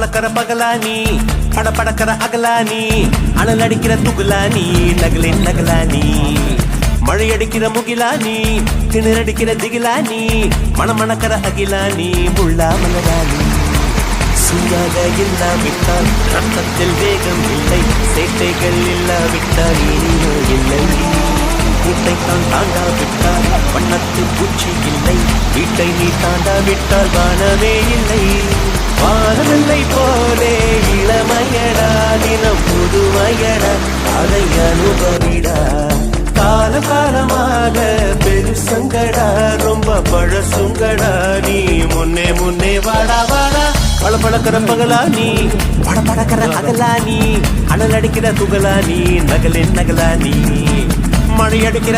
பளபளக்கிற பகலானி படபடக்கிற அகலானி அனல் அடிக்கிற துகுலானி நகலின் நகலானி மழையடிக்கிற முகிலானி திணறடிக்கிற திகிலானி மணமணக்கிற அகிலானி முள்ளா மலரானி சூடாக இல்லாவிட்டால் ரத்தத்தில் வேகம் இல்லை சேட்டைகள் இல்லாவிட்டால் இனியோ இல்லை வீட்டைத்தான் தாண்டாவிட்டால் வண்ணத்து பூச்சி இல்லை வீட்டை நீ தாண்டாவிட்டால் வானமே இல்லை வானவில்லை போலே இளமையடா தினம் புதுமையடா அதை அனுபவிடா காலம் காலமாக பெருசங்கடா ரொம்ப பழசுங்கடா நீ முன்னே முன்னே வாடா வாடா பளபளக்கிற பகலானி படபடக்கிற அகலானி அனல் அடிக்கிற துகலானி நகலின் நகலானி மழை அடிக்கிற